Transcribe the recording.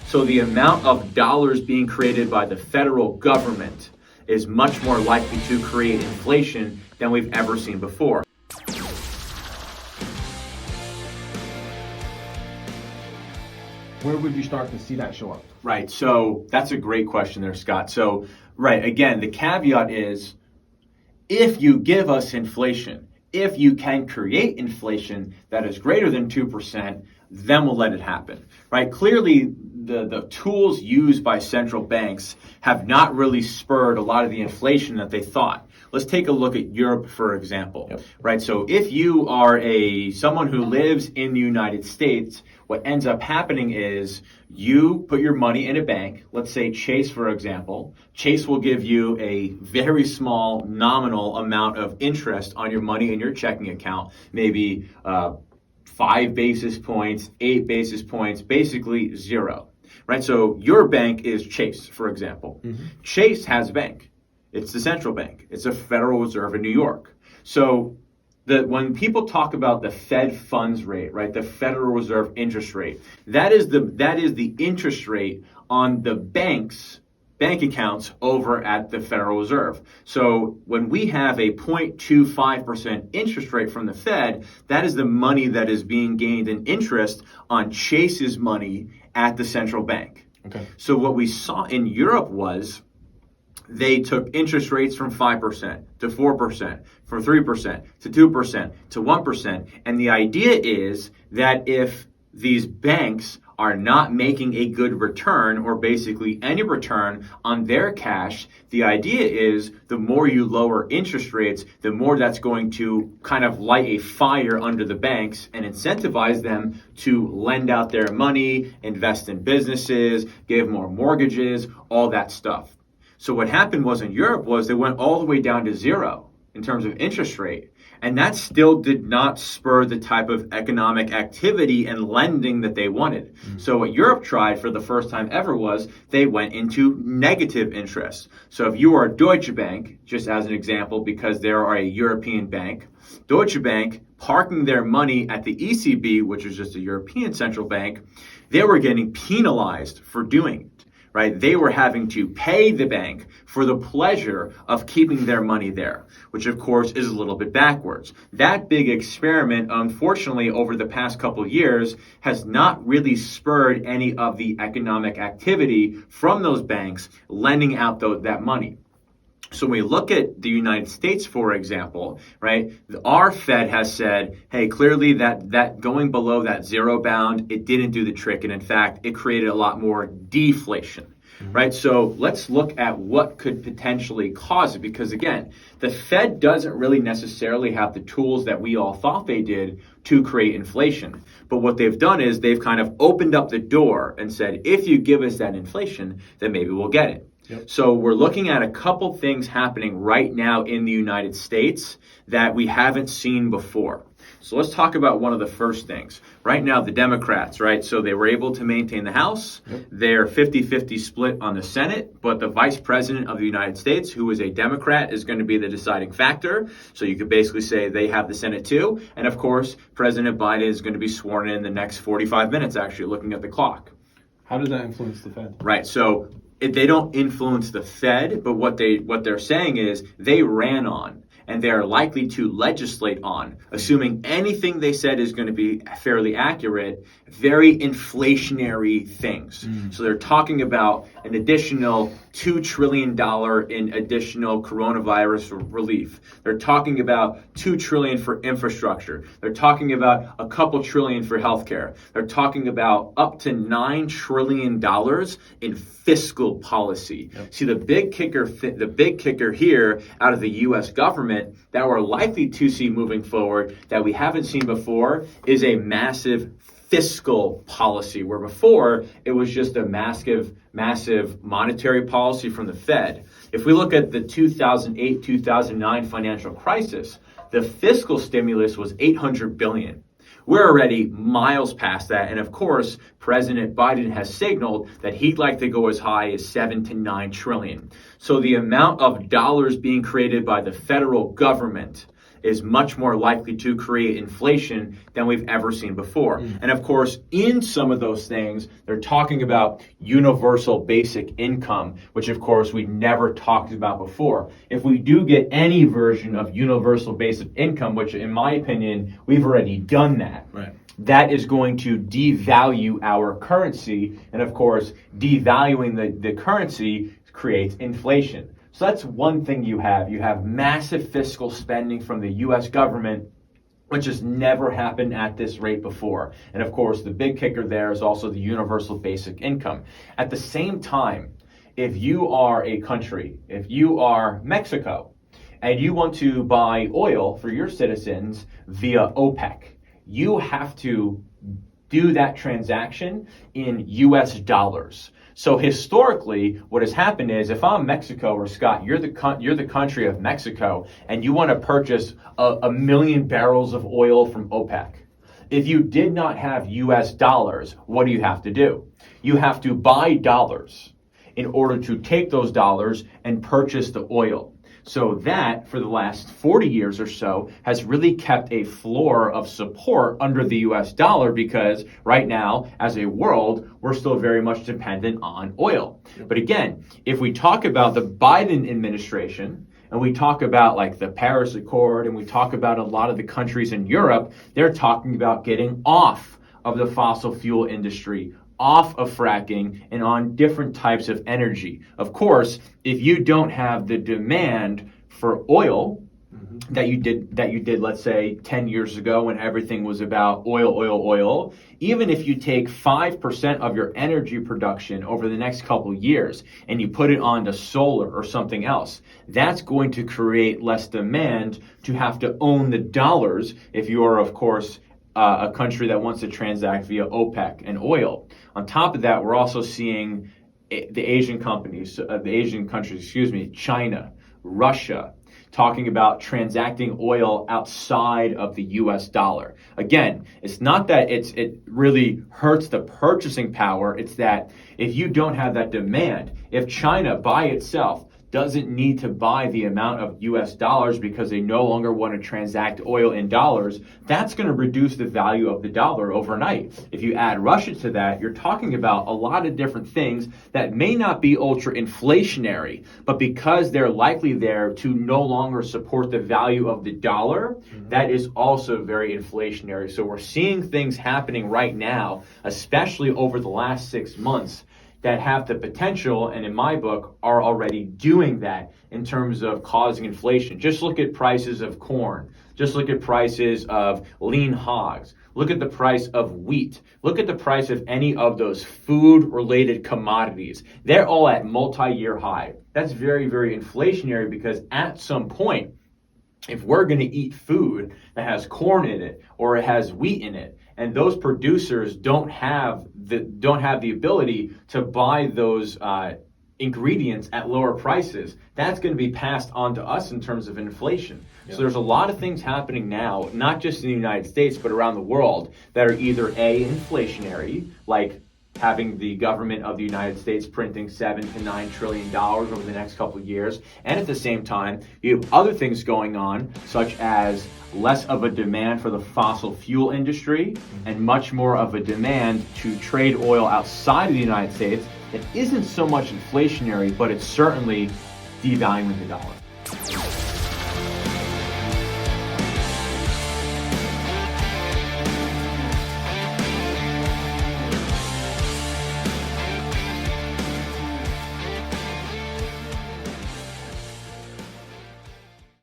So the amount of dollars being created by the federal government is much more likely to create inflation than we've ever seen before. Where would you start to see that show up? Right, so that's a great question there, Scott. So, right, again, the caveat is if you give us inflation, if you can create inflation that is greater than 2%, then we'll let it happen, right? Clearly, the tools used by central banks have not really spurred a lot of the inflation that they thought. Let's take a look at Europe, for example, right? So if you are someone who lives in the United States, what ends up happening is you put your money in a bank, let's say Chase, for example. Chase will give you a very small nominal amount of interest on your money in your checking account, maybe 5 basis points, 8 basis points, basically zero, right? So your bank is Chase, for example. Chase has a bank. It's the central bank. It's a Federal Reserve in New York. So when people talk about the Fed funds rate, right, the Federal Reserve interest rate, that is the interest rate on the bank's bank accounts over at the Federal Reserve. So when we have a 0.25% interest rate from the Fed, that is the money that is being gained in interest on Chase's money at the central bank. Okay. So what we saw in Europe was they took interest rates from 5% to 4%, from 3% to 2% to 1%. And the idea is that if these banks are not making a good return, or basically any return on their cash, the idea is the more you lower interest rates, the more that's going to kind of light a fire under the banks and incentivize them to lend out their money, invest in businesses, give more mortgages, all that stuff. So what happened was in Europe was they went all the way down to zero in terms of interest rate. And that still did not spur the type of economic activity and lending that they wanted. So what Europe tried for the first time ever was they went into negative interest. So if you are Deutsche Bank, just as an example, because they are a European bank, Deutsche Bank parking their money at the ECB, which is just a European central bank, they were getting penalized for doing it. Right? They were having to pay the bank for the pleasure of keeping their money there, which of course is a little bit backwards. That big experiment, unfortunately, over the past couple of years has not really spurred any of the economic activity from those banks lending out that money. So when we look at the United States, for example, right, our Fed has said, hey, clearly that going below that zero bound, it didn't do the trick. And in fact, it created a lot more deflation, right? So let's look at what could potentially cause it. Because again, the Fed doesn't really necessarily have the tools that we all thought they did to create inflation. But what they've done is they've kind of opened up the door and said, if you give us that inflation, then maybe we'll get it. So we're looking at a couple things happening right now in the United States that we haven't seen before. So let's talk about one of the first things. Right now, the Democrats, right? So they were able to maintain the House. They're 50-50 split on the Senate, but the Vice President of the United States, who is a Democrat, is going to be the deciding factor. So you could basically say they have the Senate too. And of course, President Biden is going to be sworn in the next 45 minutes, actually, looking at the clock. How does that influence the Fed? Right. So they don't influence the Fed, but what they're saying is they ran on and they are likely to legislate on, assuming anything they said is going to be fairly accurate, very inflationary things. So they're talking about an additional $2 trillion in additional coronavirus relief. They're talking about $2 trillion for infrastructure. They're talking about a couple trillion for healthcare. They're talking about up to $9 trillion in fiscal policy. See, the big kicker here out of the U.S. government that we're likely to see moving forward that we haven't seen before is a massive fiscal policy, where before it was just a massive monetary policy from the Fed. If we look at the 2008-2009 financial crisis, the fiscal stimulus was $800 billion. We're already miles past that. And of course, President Biden has signaled that he'd like to go as high as 7 to 9 trillion. So the amount of dollars being created by the federal government is much more likely to create inflation than we've ever seen before. And of course, in some of those things, they're talking about universal basic income, which of course we never talked about before. If we do get any version of universal basic income, which in my opinion, we've already done that. Right. That is going to devalue our currency. And of course, devaluing the currency creates inflation. So that's one thing you have. You have massive fiscal spending from the US government, which has never happened at this rate before. And of course, the big kicker there is also the universal basic income. At the same time, if you are a country, if you are Mexico, and you want to buy oil for your citizens via OPEC, you have to do that transaction in US dollars. So historically, what has happened is if I'm Mexico or Scott, you're the country of Mexico, and you want to purchase a million barrels of oil from OPEC. If you did not have US dollars, what do you have to do? You have to buy dollars in order to take those dollars and purchase the oil. So that, for the last 40 years or so, has really kept a floor of support under the US dollar, because right now, as a world, we're still very much dependent on oil. But again, if we talk about the Biden administration, and we talk about like the Paris Accord, and we talk about a lot of the countries in Europe, they're talking about getting off of the fossil fuel industry, off of fracking, and on different types of energy. Of course, if you don't have the demand for oil that you did, let's say 10 years ago when everything was about oil, even if you take 5% of your energy production over the next couple years and you put it onto solar or something else, that's going to create less demand to have to own the dollars if you are, of course, a country that wants to transact via OPEC and oil. On top of that, we're also seeing the Asian countries, China, Russia, talking about transacting oil outside of the US dollar. Again, it's not that it really hurts the purchasing power, it's that if you don't have that demand, if China by itself doesn't need to buy the amount of US dollars because they no longer want to transact oil in dollars, that's going to reduce the value of the dollar overnight. If you add Russia to that, you're talking about a lot of different things that may not be ultra inflationary, but because they're likely there to no longer support the value of the dollar, that is also very inflationary. So we're seeing things happening right now, especially over the last 6 months, that have the potential, and in my book, are already doing that in terms of causing inflation. Just look at prices of corn. Just look at prices of lean hogs. Look at the price of wheat. Look at the price of any of those food-related commodities. They're all at multi-year high. That's very, very inflationary, because at some point, if we're going to eat food that has corn in it or it has wheat in it, and those producers don't have the ability to buy those ingredients at lower prices, that's going to be passed on to us in terms of inflation. Yeah. So there's a lot of things happening now, not just in the United States, but around the world, that are either A, inflationary, like having the government of the United States printing $7 to $9 trillion over the next couple of years. And at the same time, you have other things going on, such as less of a demand for the fossil fuel industry and much more of a demand to trade oil outside of the United States that isn't so much inflationary, but it's certainly devaluing the dollar.